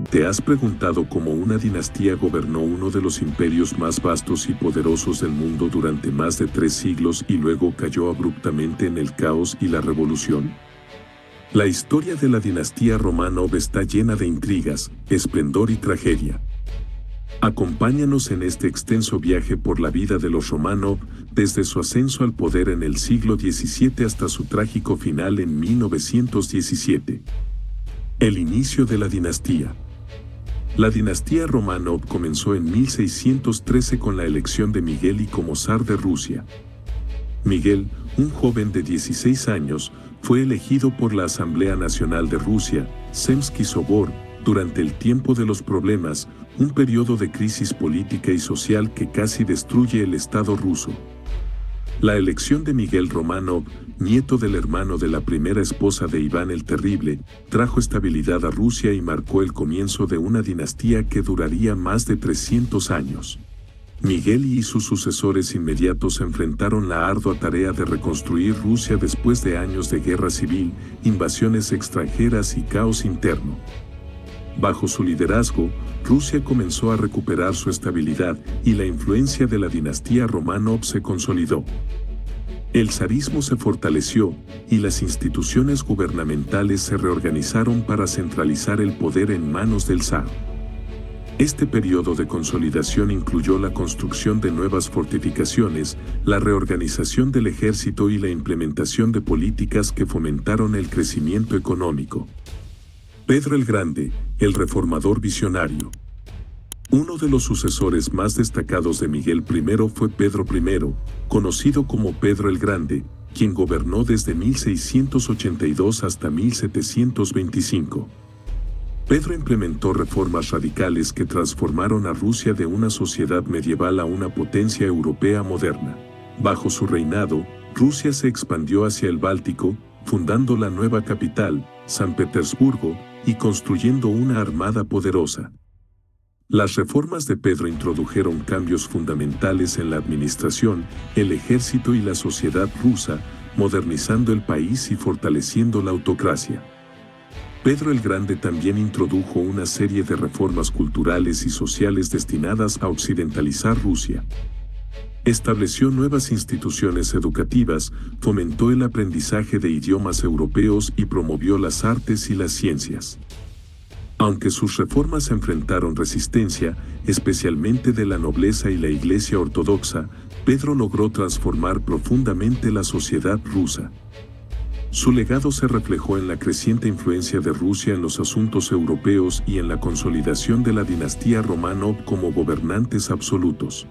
¿Te has preguntado cómo una dinastía gobernó uno de los imperios más vastos y poderosos del mundo durante más de 3 siglos y luego cayó abruptamente en el caos y la revolución? La historia de la dinastía Románov está llena de intrigas, esplendor y tragedia. Acompáñanos en este extenso viaje por la vida de los Románov, desde su ascenso al poder en el siglo XVII hasta su trágico final en 1917. El inicio de la dinastía. La dinastía Románov comenzó en 1613 con la elección de Miguel I como zar de Rusia. Miguel, un joven de 16 años, fue elegido por la Asamblea Nacional de Rusia, Zemский Sobor, durante el tiempo de los problemas, un periodo de crisis política y social que casi destruye el Estado ruso. La elección de Miguel Románov, nieto del hermano de la primera esposa de Iván el Terrible, trajo estabilidad a Rusia y marcó el comienzo de una dinastía que duraría más de 300 años. Miguel y sus sucesores inmediatos enfrentaron la ardua tarea de reconstruir Rusia después de años de guerra civil, invasiones extranjeras y caos interno. Bajo su liderazgo, Rusia comenzó a recuperar su estabilidad y la influencia de la dinastía Románov se consolidó. El zarismo se fortaleció y las instituciones gubernamentales se reorganizaron para centralizar el poder en manos del zar. Este periodo de consolidación incluyó la construcción de nuevas fortificaciones, la reorganización del ejército y la implementación de políticas que fomentaron el crecimiento económico. Pedro el Grande, el reformador visionario. Uno de los sucesores más destacados de Miguel I fue Pedro I, conocido como Pedro el Grande, quien gobernó desde 1682 hasta 1725. Pedro implementó reformas radicales que transformaron a Rusia de una sociedad medieval a una potencia europea moderna. Bajo su reinado, Rusia se expandió hacia el Báltico, fundando la nueva capital, San Petersburgo, y construyendo una armada poderosa. Las reformas de Pedro introdujeron cambios fundamentales en la administración, el ejército y la sociedad rusa, modernizando el país y fortaleciendo la autocracia. Pedro el Grande también introdujo una serie de reformas culturales y sociales destinadas a occidentalizar Rusia. Estableció nuevas instituciones educativas, fomentó el aprendizaje de idiomas europeos y promovió las artes y las ciencias. Aunque sus reformas enfrentaron resistencia, especialmente de la nobleza y la Iglesia ortodoxa, Pedro logró transformar profundamente la sociedad rusa. Su legado se reflejó en la creciente influencia de Rusia en los asuntos europeos y en la consolidación de la dinastía Románov como gobernantes absolutos.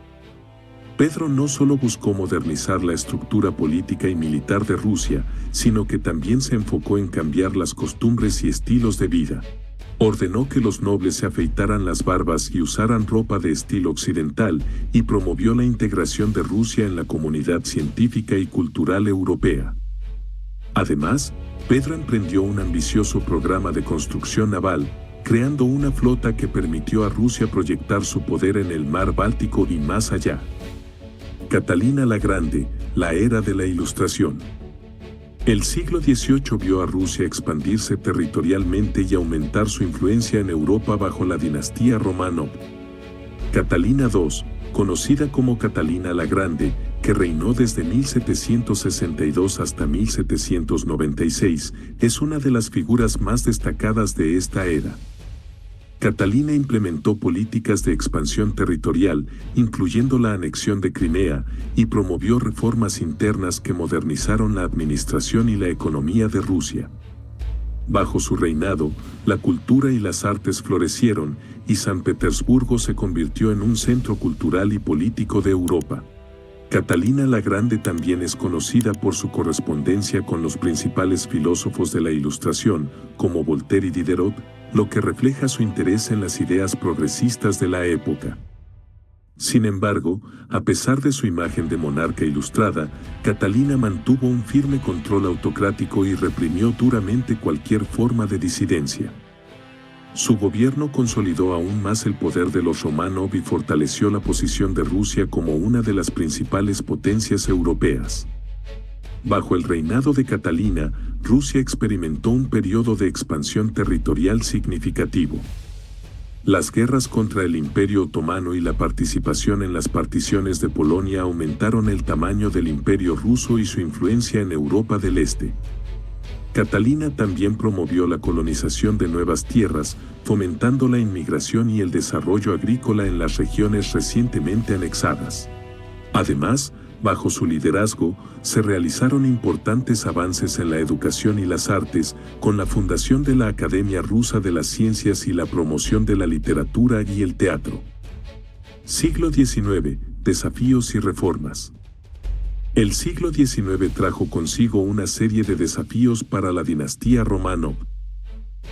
Pedro no solo buscó modernizar la estructura política y militar de Rusia, sino que también se enfocó en cambiar las costumbres y estilos de vida. Ordenó que los nobles se afeitaran las barbas y usaran ropa de estilo occidental, y promovió la integración de Rusia en la comunidad científica y cultural europea. Además, Pedro emprendió un ambicioso programa de construcción naval, creando una flota que permitió a Rusia proyectar su poder en el mar Báltico y más allá. Catalina la Grande, la era de la Ilustración. El siglo XVIII vio a Rusia expandirse territorialmente y aumentar su influencia en Europa bajo la dinastía Románov. Catalina II, conocida como Catalina la Grande, que reinó desde 1762 hasta 1796, es una de las figuras más destacadas de esta era. Catalina implementó políticas de expansión territorial, incluyendo la anexión de Crimea, y promovió reformas internas que modernizaron la administración y la economía de Rusia. Bajo su reinado, la cultura y las artes florecieron, y San Petersburgo se convirtió en un centro cultural y político de Europa. Catalina la Grande también es conocida por su correspondencia con los principales filósofos de la Ilustración, como Voltaire y Diderot, lo que refleja su interés en las ideas progresistas de la época. Sin embargo, a pesar de su imagen de monarca ilustrada, Catalina mantuvo un firme control autocrático y reprimió duramente cualquier forma de disidencia. Su gobierno consolidó aún más el poder de los Románov y fortaleció la posición de Rusia como una de las principales potencias europeas. Bajo el reinado de Catalina, Rusia experimentó un periodo de expansión territorial significativo. Las guerras contra el Imperio Otomano y la participación en las particiones de Polonia aumentaron el tamaño del Imperio ruso y su influencia en Europa del Este. Catalina también promovió la colonización de nuevas tierras, fomentando la inmigración y el desarrollo agrícola en las regiones recientemente anexadas. Además, bajo su liderazgo, se realizaron importantes avances en la educación y las artes, con la fundación de la Academia Rusa de las Ciencias y la promoción de la literatura y el teatro. Siglo XIX, desafíos y reformas. El siglo XIX trajo consigo una serie de desafíos para la dinastía Románov.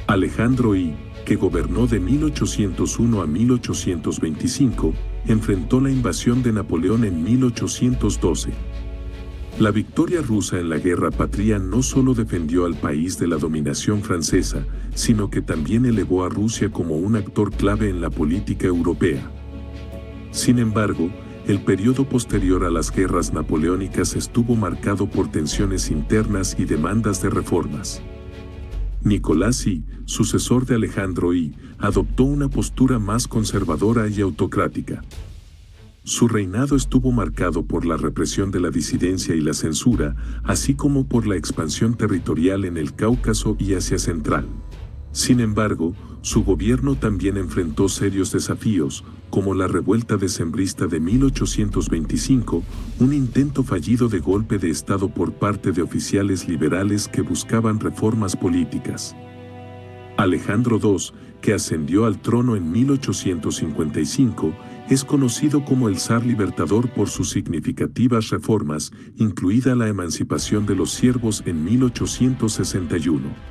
Alejandro I, que gobernó de 1801 a 1825, enfrentó la invasión de Napoleón en 1812. La victoria rusa en la Guerra Patria no solo defendió al país de la dominación francesa, sino que también elevó a Rusia como un actor clave en la política europea. Sin embargo, el periodo posterior a las guerras napoleónicas estuvo marcado por tensiones internas y demandas de reformas. Nicolás I, sucesor de Alejandro I, adoptó una postura más conservadora y autocrática. Su reinado estuvo marcado por la represión de la disidencia y la censura, así como por la expansión territorial en el Cáucaso y Asia Central. Sin embargo, su gobierno también enfrentó serios desafíos, como la revuelta decembrista de 1825, un intento fallido de golpe de Estado por parte de oficiales liberales que buscaban reformas políticas. Alejandro II, que ascendió al trono en 1855, es conocido como el zar libertador por sus significativas reformas, incluida la emancipación de los siervos en 1861.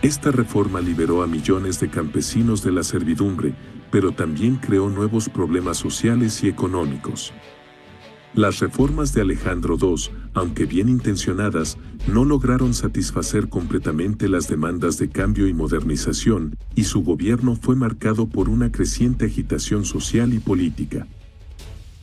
Esta reforma liberó a millones de campesinos de la servidumbre, pero también creó nuevos problemas sociales y económicos. Las reformas de Alejandro II, aunque bien intencionadas, no lograron satisfacer completamente las demandas de cambio y modernización, y su gobierno fue marcado por una creciente agitación social y política.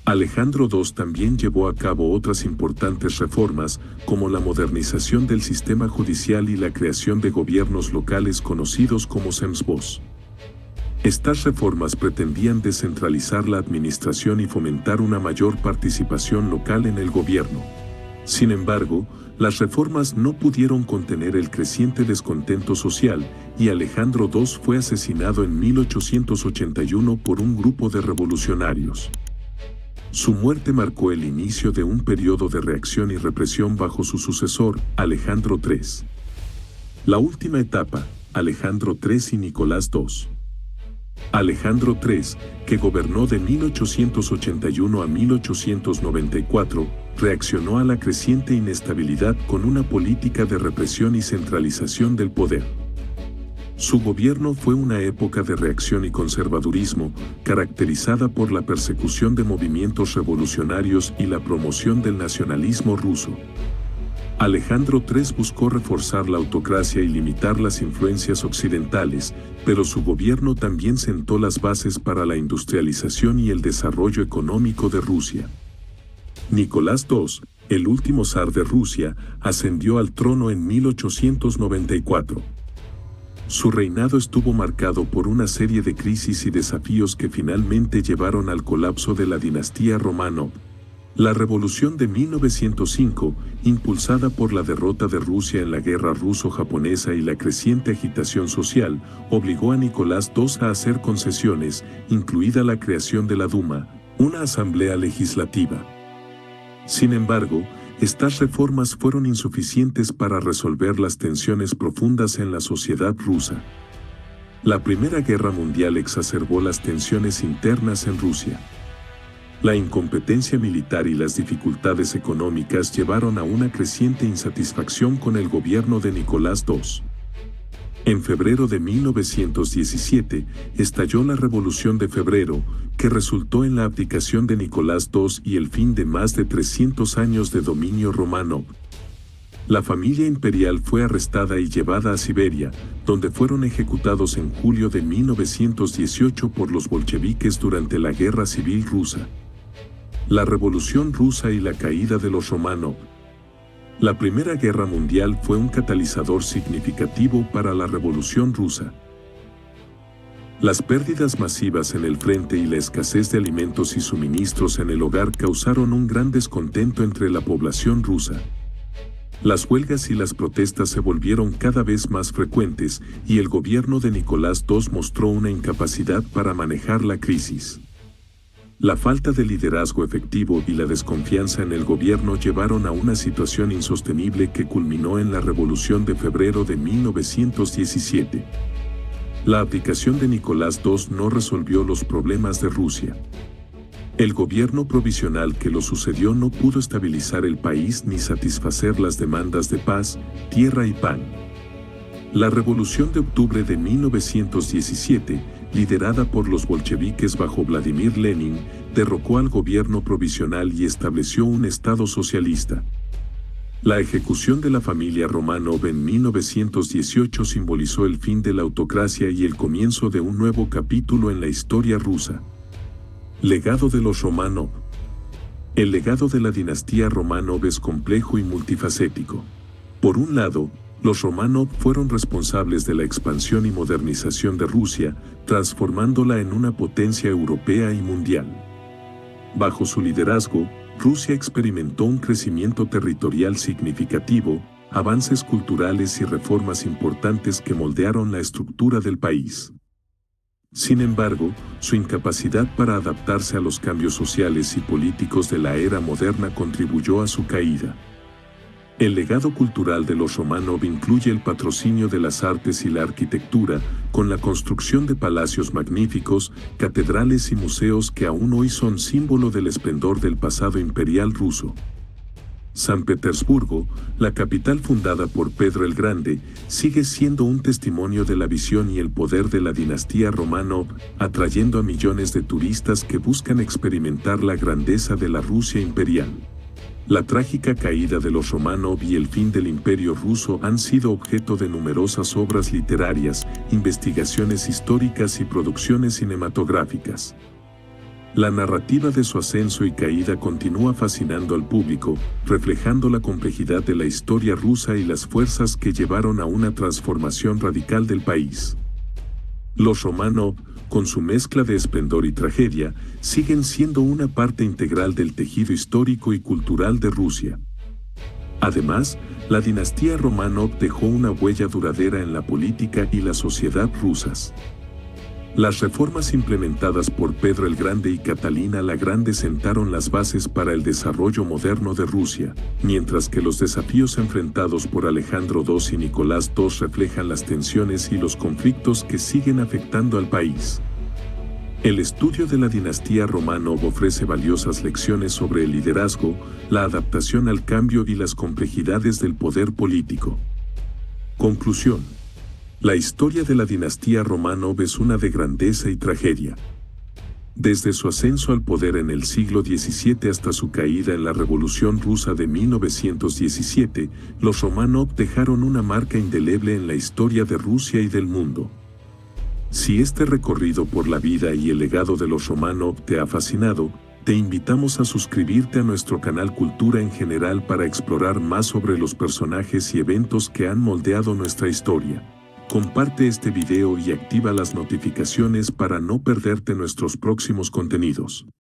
Alejandro II también llevó a cabo otras importantes reformas, como la modernización del sistema judicial y la creación de gobiernos locales conocidos como zemstvos. Estas reformas pretendían descentralizar la administración y fomentar una mayor participación local en el gobierno. Sin embargo, las reformas no pudieron contener el creciente descontento social, y Alejandro II fue asesinado en 1881 por un grupo de revolucionarios. Su muerte marcó el inicio de un periodo de reacción y represión bajo su sucesor, Alejandro III. La última etapa, Alejandro III y Nicolás II. Alejandro III, que gobernó de 1881 a 1894, reaccionó a la creciente inestabilidad con una política de represión y centralización del poder. Su gobierno fue una época de reacción y conservadurismo, caracterizada por la persecución de movimientos revolucionarios y la promoción del nacionalismo ruso. Alejandro III buscó reforzar la autocracia y limitar las influencias occidentales, pero su gobierno también sentó las bases para la industrialización y el desarrollo económico de Rusia. Nicolás II, el último zar de Rusia, ascendió al trono en 1894. Su reinado estuvo marcado por una serie de crisis y desafíos que finalmente llevaron al colapso de la dinastía Románov. La revolución de 1905, impulsada por la derrota de Rusia en la guerra ruso-japonesa y la creciente agitación social, obligó a Nicolás II a hacer concesiones, incluida la creación de la Duma, una asamblea legislativa. Sin embargo, estas reformas fueron insuficientes para resolver las tensiones profundas en la sociedad rusa. La Primera Guerra Mundial exacerbó las tensiones internas en Rusia. La incompetencia militar y las dificultades económicas llevaron a una creciente insatisfacción con el gobierno de Nicolás II. En febrero de 1917, estalló la Revolución de Febrero, que resultó en la abdicación de Nicolás II y el fin de más de 300 años de dominio romano. La familia imperial fue arrestada y llevada a Siberia, donde fueron ejecutados en julio de 1918 por los bolcheviques durante la Guerra Civil Rusa. La Revolución Rusa y la caída de los Románov. La Primera Guerra Mundial fue un catalizador significativo para la Revolución Rusa. Las pérdidas masivas en el frente y la escasez de alimentos y suministros en el hogar causaron un gran descontento entre la población rusa. Las huelgas y las protestas se volvieron cada vez más frecuentes y el gobierno de Nicolás II mostró una incapacidad para manejar la crisis. La falta de liderazgo efectivo y la desconfianza en el gobierno llevaron a una situación insostenible que culminó en la Revolución de Febrero de 1917. La abdicación de Nicolás II no resolvió los problemas de Rusia. El gobierno provisional que lo sucedió no pudo estabilizar el país ni satisfacer las demandas de paz, tierra y pan. La Revolución de Octubre de 1917, liderada por los bolcheviques bajo Vladimir Lenin, derrocó al gobierno provisional y estableció un Estado socialista. La ejecución de la familia Románov en 1918 simbolizó el fin de la autocracia y el comienzo de un nuevo capítulo en la historia rusa. Legado de los Románov. El legado de la dinastía Románov es complejo y multifacético. Por un lado, los Románov fueron responsables de la expansión y modernización de Rusia, transformándola en una potencia europea y mundial. Bajo su liderazgo, Rusia experimentó un crecimiento territorial significativo, avances culturales y reformas importantes que moldearon la estructura del país. Sin embargo, su incapacidad para adaptarse a los cambios sociales y políticos de la era moderna contribuyó a su caída. El legado cultural de los Románov incluye el patrocinio de las artes y la arquitectura, con la construcción de palacios magníficos, catedrales y museos que aún hoy son símbolo del esplendor del pasado imperial ruso. San Petersburgo, la capital fundada por Pedro el Grande, sigue siendo un testimonio de la visión y el poder de la dinastía Románov, atrayendo a millones de turistas que buscan experimentar la grandeza de la Rusia imperial. La trágica caída de los Románov y el fin del Imperio ruso han sido objeto de numerosas obras literarias, investigaciones históricas y producciones cinematográficas. La narrativa de su ascenso y caída continúa fascinando al público, reflejando la complejidad de la historia rusa y las fuerzas que llevaron a una transformación radical del país. Los Románov, con su mezcla de esplendor y tragedia, siguen siendo una parte integral del tejido histórico y cultural de Rusia. Además, la dinastía Románov dejó una huella duradera en la política y la sociedad rusas. Las reformas implementadas por Pedro el Grande y Catalina la Grande sentaron las bases para el desarrollo moderno de Rusia, mientras que los desafíos enfrentados por Alejandro II y Nicolás II reflejan las tensiones y los conflictos que siguen afectando al país. El estudio de la dinastía Románov ofrece valiosas lecciones sobre el liderazgo, la adaptación al cambio y las complejidades del poder político. Conclusión. La historia de la dinastía Románov es una de grandeza y tragedia. Desde su ascenso al poder en el siglo XVII hasta su caída en la Revolución Rusa de 1917, los Románov dejaron una marca indeleble en la historia de Rusia y del mundo. Si este recorrido por la vida y el legado de los Románov te ha fascinado, te invitamos a suscribirte a nuestro canal Cultura en General para explorar más sobre los personajes y eventos que han moldeado nuestra historia. Comparte este video y activa las notificaciones para no perderte nuestros próximos contenidos.